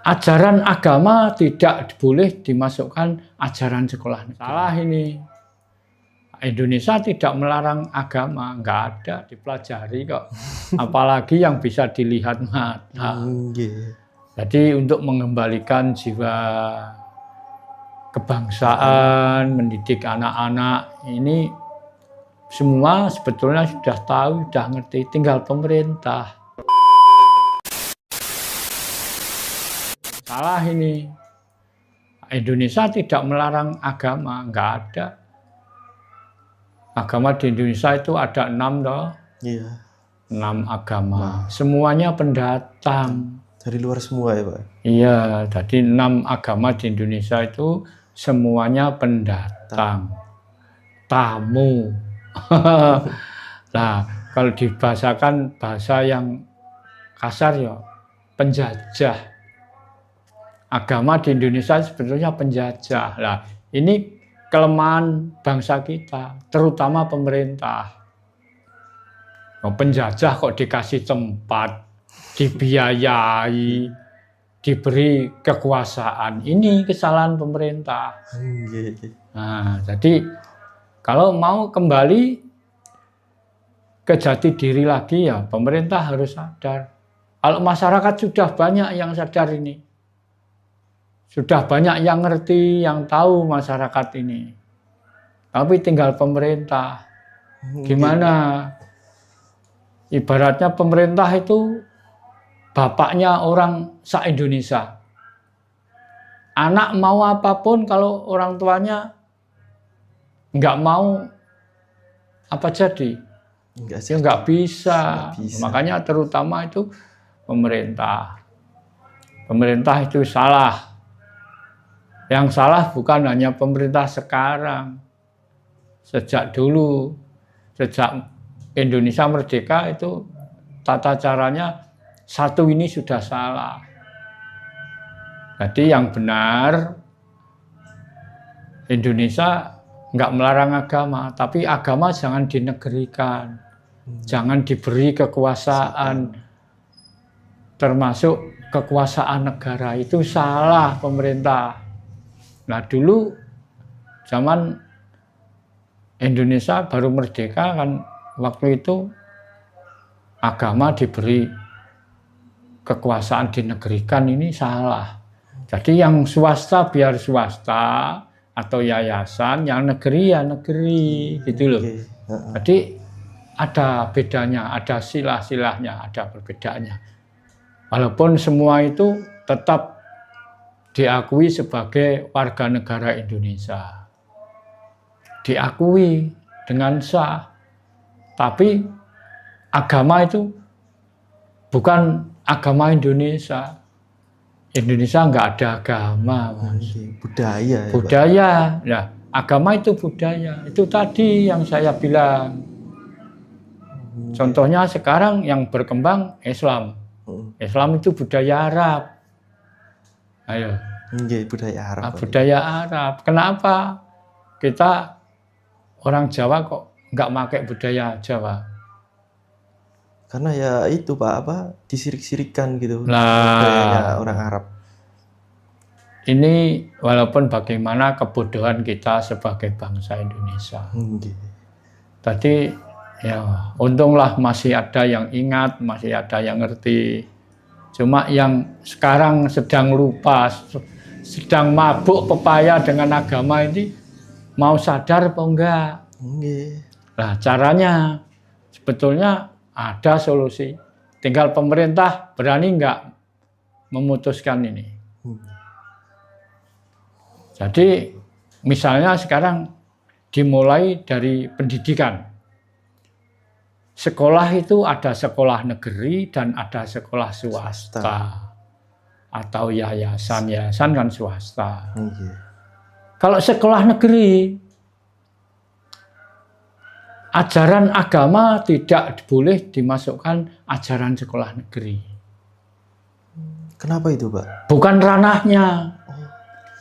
Ajaran agama tidak boleh dimasukkan ajaran sekolah negeri. Salah ini. Indonesia tidak melarang agama, nggak ada, dipelajari kok. Apalagi yang bisa dilihat mata. Jadi untuk mengembalikan jiwa kebangsaan, mendidik anak-anak ini semua sebetulnya sudah tahu, sudah ngerti, tinggal pemerintah. Salah ini. Indonesia tidak melarang agama, nggak ada. Agama di Indonesia itu ada 6 toh. Iya. 6 agama. Semuanya pendatang. Dari luar semua ya Pak? Iya, jadi 6 agama di Indonesia itu semuanya pendatang. Tamu. Nah, kalau dibahasakan bahasa yang kasar ya, penjajah. Agama di Indonesia sebetulnya penjajah. Nah, ini kelemahan bangsa kita, terutama pemerintah. Penjajah kok dikasih tempat, dibiayai, diberi kekuasaan. Ini kesalahan pemerintah. Nah, jadi kalau mau kembali ke jati diri lagi ya pemerintah harus sadar. Kalau masyarakat sudah banyak yang sadar ini. Sudah banyak yang ngerti, yang tahu masyarakat ini. Tapi tinggal pemerintah. Gimana? Ibaratnya pemerintah itu bapaknya orang se-Indonesia. Anak mau apapun kalau orang tuanya nggak mau, apa jadi? Nggak bisa. Makanya terutama itu pemerintah. Pemerintah itu salah. Yang salah bukan hanya pemerintah sekarang. Sejak dulu, sejak Indonesia merdeka itu tata caranya satu ini sudah salah. Jadi yang benar, Indonesia nggak melarang agama, tapi agama jangan dinegerikan. Jangan diberi kekuasaan, termasuk kekuasaan negara. Itu salah pemerintah. Nah dulu zaman Indonesia baru merdeka kan waktu itu agama diberi kekuasaan dinegerikan, ini salah. Jadi yang swasta biar swasta atau yayasan, yang negeri ya negeri gitu loh. Jadi ada bedanya, ada silah-silahnya, ada perbedaannya. Walaupun semua itu tetap diakui sebagai warga negara Indonesia. Diakui dengan sah. Tapi agama itu bukan agama Indonesia. Indonesia nggak ada agama, Mas. Budaya. Budaya. Ya, agama itu budaya. Itu tadi yang saya bilang. Contohnya sekarang yang berkembang Islam. Islam itu budaya Arab. Ayo. Budaya Arab. Budaya Arab. Kenapa kita orang Jawa kok nggak pakai budaya Jawa? Karena ya itu Pak, disirik-sirikan gitu. Nah, orang Arab. Ini walaupun bagaimana kebodohan kita sebagai bangsa Indonesia. Tadi ya untunglah masih ada yang ingat, masih ada yang ngerti. Cuma yang sekarang sedang lupa, sedang mabuk pepaya dengan agama ini, mau sadar apa enggak? Nah caranya sebetulnya ada solusi. Tinggal pemerintah berani enggak memutuskan ini. Jadi misalnya sekarang dimulai dari pendidikan. Sekolah itu ada sekolah negeri dan ada sekolah swasta. Atau yayasan kan swasta. Kalau sekolah negeri, ajaran agama tidak boleh dimasukkan ajaran sekolah negeri. Kenapa itu Pak? Bukan ranahnya.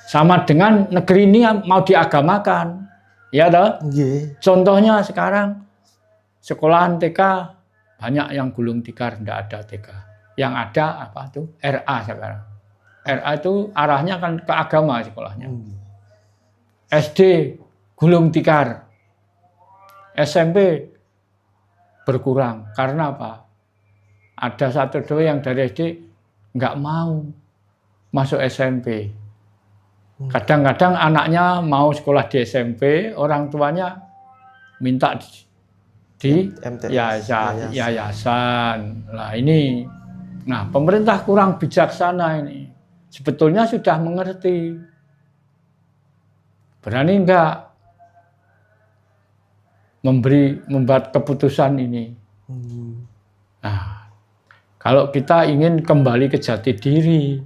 Sama dengan negeri ini mau diagamakan. Ya toh? Contohnya sekarang sekolahan TK banyak yang gulung tikar, tidak ada TK. Yang ada apa tuh? RA sekarang. RA itu arahnya kan ke agama sekolahnya. SD gulung tikar, SMP berkurang. Karena apa? Ada satu dua yang dari SD nggak mau masuk SMP. Kadang-kadang anaknya mau sekolah di SMP, orang tuanya minta di yayasan. Nah ini, pemerintah kurang bijaksana ini. Sebetulnya sudah mengerti. Berani enggak membuat keputusan ini? Nah, kalau kita ingin kembali ke jati diri,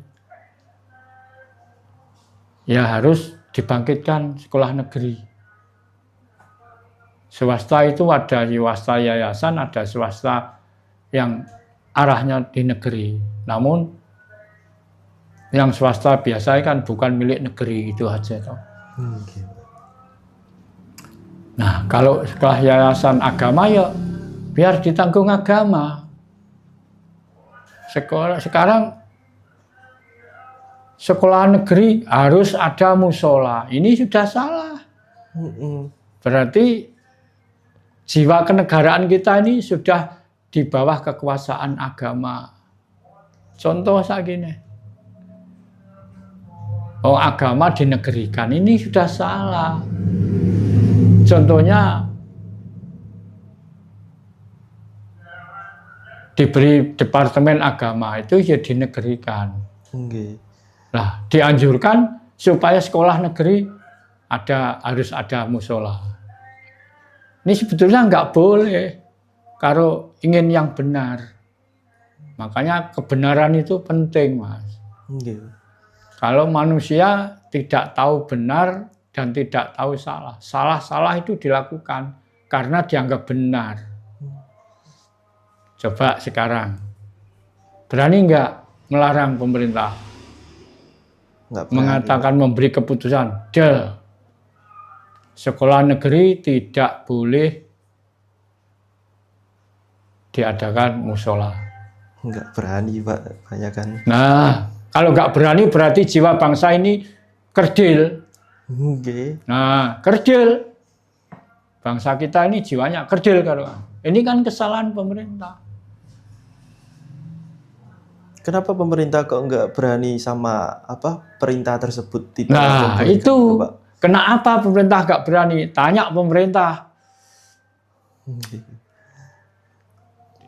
ya harus dibangkitkan sekolah negeri. Swasta itu ada swasta yayasan, ada swasta yang arahnya di negeri. Namun yang swasta biasa kan bukan milik negeri, itu aja toh. Nah, kalau sekolah yayasan agama ya biar ditanggung agama. Sekarang sekolah negeri harus ada musola. Ini sudah salah. Berarti jiwa kenegaraan kita ini sudah di bawah kekuasaan agama. Contoh saja gini. Oh, agama dinegerikan, ini sudah salah. Contohnya diberi departemen agama itu ya dinegerikan. Nah, dianjurkan supaya sekolah negeri harus ada musola. Ini sebetulnya nggak boleh kalau ingin yang benar. Makanya kebenaran itu penting, Mas. Kalau manusia tidak tahu benar dan tidak tahu salah, salah itu dilakukan karena dianggap benar. Coba sekarang, berani nggak melarang pemerintah? Mengatakan memberi keputusan, sekolah negeri tidak boleh diadakan musola. Nggak berani, Pak, banyak kan. Nah, kalau nggak berani berarti jiwa bangsa ini kerdil. Nah, kerdil. Bangsa kita ini jiwanya kerdil. Ini kan kesalahan pemerintah. Kenapa pemerintah kok nggak berani sama perintah tersebut? Nah, itu kenapa pemerintah nggak berani? Tanya pemerintah.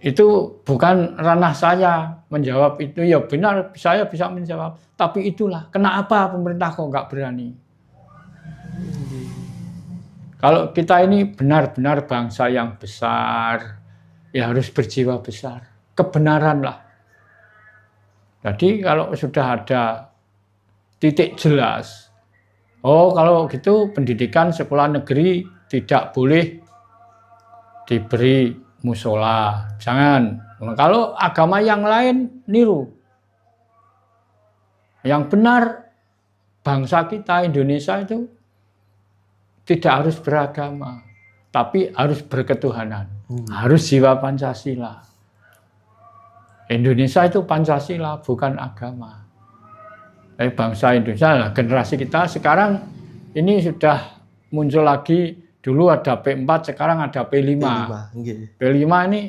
Itu bukan ranah saya menjawab itu. Ya benar, saya bisa menjawab. Tapi itulah kenapa pemerintah kok nggak berani. Kalau kita ini benar-benar bangsa yang besar, ya harus berjiwa besar. Kebenaran lah. Jadi kalau sudah ada titik jelas, oh kalau gitu pendidikan sekolah negeri tidak boleh diberi musola, jangan. Kalau agama yang lain niru. Yang benar bangsa kita Indonesia itu tidak harus beragama, tapi harus berketuhanan, harus jiwa Pancasila. Indonesia itu Pancasila, bukan agama. Bangsa Indonesia, generasi kita sekarang ini sudah muncul lagi. Dulu ada P4, sekarang ada P5. P5 ini,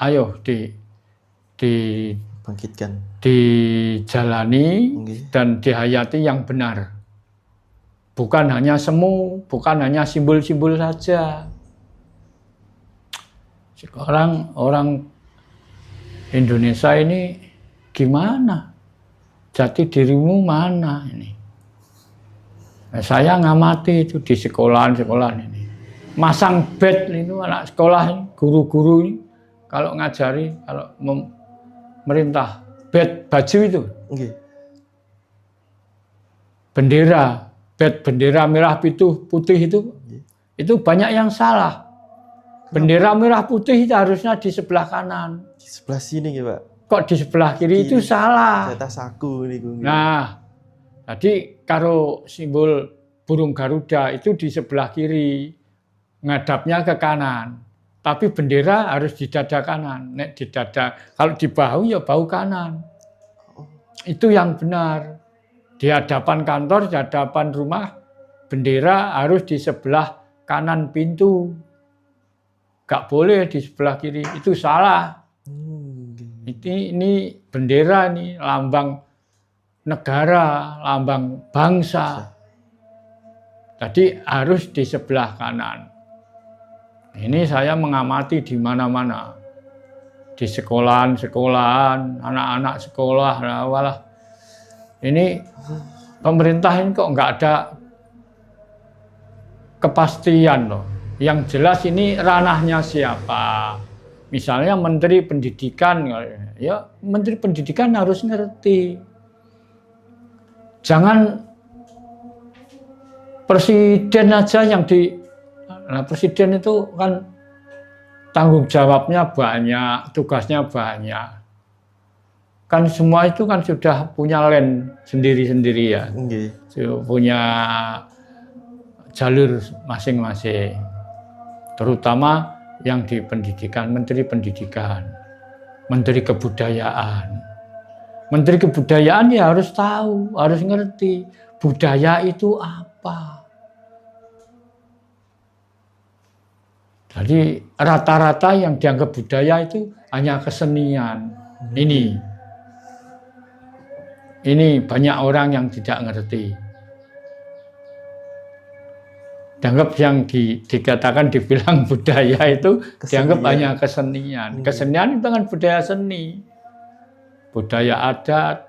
ayo bangkitkan, dijalani dan dihayati yang benar. Bukan hanya semu, bukan hanya simbol-simbol saja. Sekarang orang Indonesia ini gimana? Jati dirimu mana ini? Saya ngamati itu di sekolahan ini. Masang bed itu anak sekolah, guru-guru ini kalau ngajari, kalau merintah bed baju itu. Bendera, bed bendera merah putih itu banyak yang salah. Bendera merah putih itu harusnya di sebelah kanan. Di sebelah sini ya, Pak. Kok di sebelah kiri itu salah. Di atas aku nih. Nah, jadi kalau simbol burung Garuda itu di sebelah kiri, ngadapnya ke kanan. Tapi bendera harus di dada kanan. Nek di dada, kalau di bahu ya bahu kanan. Itu yang benar. Di hadapan kantor, di hadapan rumah, bendera harus di sebelah kanan pintu. Gak boleh di sebelah kiri. Itu salah. Ini bendera nih, lambang negara, lambang bangsa. Jadi harus di sebelah kanan. Ini saya mengamati di mana-mana. Di sekolahan, anak-anak sekolah, walah. Ini pemerintah ini kok nggak ada kepastian loh. Yang jelas ini ranahnya siapa. Misalnya Menteri Pendidikan, ya Menteri Pendidikan harus ngerti. Jangan presiden aja yang presiden itu kan tanggung jawabnya banyak, tugasnya banyak. Kan semua itu kan sudah punya lane sendiri-sendiri ya. Punya jalur masing-masing. Terutama yang di pendidikan, Menteri Pendidikan, Menteri Kebudayaan. Menteri Kebudayaan ya harus tahu, harus ngerti budaya itu apa. Jadi rata-rata yang dianggap budaya itu hanya kesenian. Ini banyak orang yang tidak ngerti. Dianggap yang dikatakan dibilang budaya itu kesenian. Dianggap hanya kesenian. Kesenian itu kan budaya seni. Budaya adat,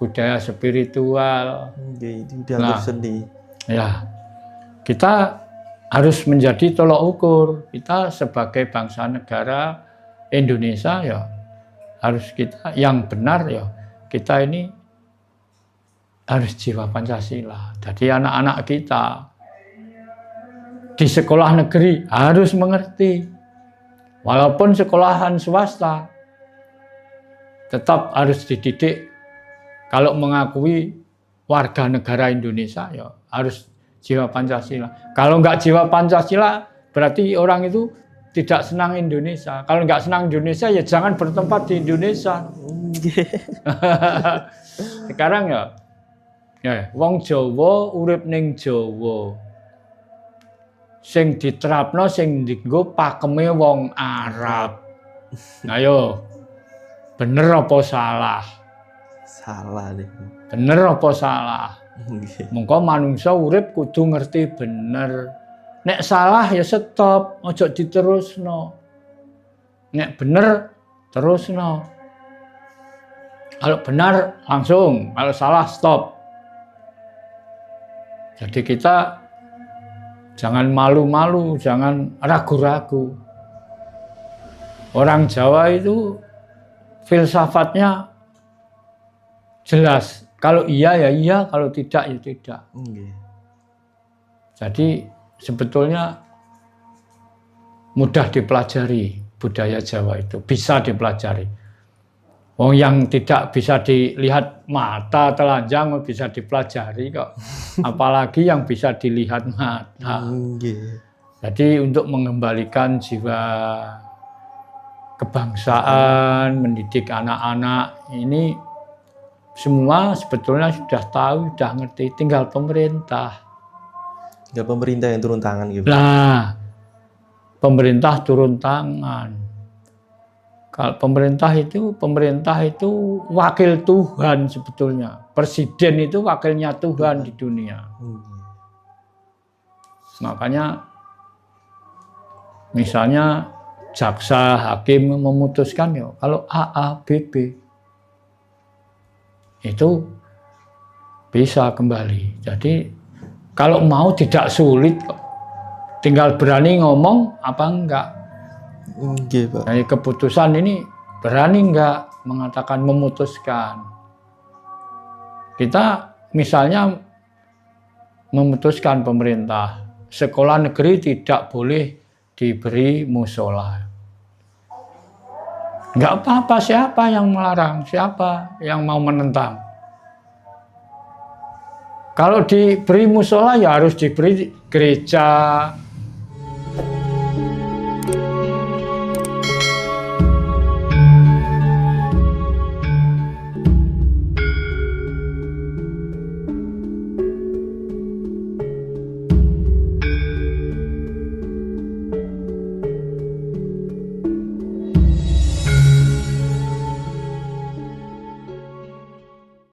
budaya spiritual. Itu dianggap seni. Ya, kita harus menjadi tolok ukur. Kita sebagai bangsa negara Indonesia ya harus kita yang benar ya kita ini harus jiwa Pancasila. Jadi anak-anak kita di sekolah negeri harus mengerti. Walaupun sekolahan swasta tetap harus dididik kalau mengakui warga negara Indonesia ya harus jiwa Pancasila. Kalau nggak jiwa Pancasila berarti orang itu tidak senang Indonesia. Kalau nggak senang Indonesia ya jangan bertempat di Indonesia. Sekarang ya wong Jawa urip ning Jawa. Sing diterapno sing dienggo pakeme wong Arab. Ayo. Bener apa salah? Salah deh. Bener apa salah? Mengko manungsa urip kudu ngerti bener. Nek salah ya stop, ojo diterusno. Nek bener terusno. Kalau benar langsung, kalau salah stop. Jadi kita jangan malu-malu, jangan ragu-ragu. Orang Jawa itu filsafatnya jelas. Kalau iya ya iya, kalau tidak ya tidak. Jadi sebetulnya mudah dipelajari budaya Jawa itu, bisa dipelajari. Yang tidak bisa dilihat mata telanjang bisa dipelajari kok. Apalagi yang bisa dilihat mata. Jadi untuk mengembalikan jiwa kebangsaan, mendidik anak-anak ini semua sebetulnya sudah tahu, sudah ngerti, tinggal pemerintah. Tinggal pemerintah yang turun tangan gitu. Nah, pemerintah turun tangan. Kalau pemerintah itu wakil Tuhan sebetulnya. Presiden itu wakilnya Tuhan di dunia. Makanya misalnya jaksa, hakim memutuskan ya kalau A, B, B itu bisa kembali. Jadi kalau mau tidak sulit kok. Tinggal berani ngomong apa enggak. Pak. Jadi keputusan ini berani enggak mengatakan memutuskan. Kita misalnya memutuskan pemerintah sekolah negeri tidak boleh diberi musola. Enggak apa-apa, siapa yang melarang, siapa yang mau menentang. Kalau diberi musola ya harus diberi gereja,